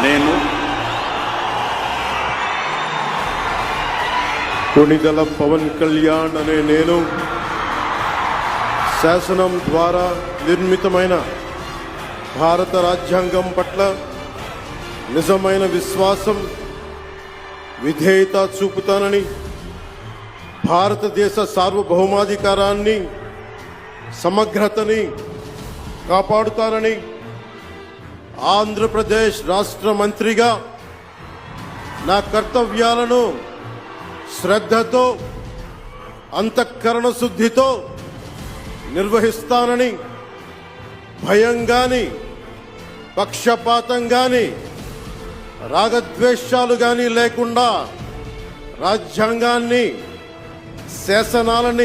నేను కొణిదెల పవన్ కళ్యాణ్ అనే నేను శాసనం ద్వారా నిర్మితమైన భారత రాజ్యాంగం పట్ల నిజమైన విశ్వాసం, విధేయత చూపుతానని, భారతదేశ సార్వభౌమాధికారాన్ని, సమగ్రతని కాపాడుతానని, ఆంధ్రప్రదేశ్ రాష్ట్ర మంత్రిగా నా కర్తవ్యాలను శ్రద్ధతో, అంతఃకరణ శుద్ధితో నిర్వహిస్తానని, భయం గాని, పక్షపాతం గాని, రాగద్వేషాలు గాని లేకుండా రాజ్యాంగాన్ని, శాసనాలని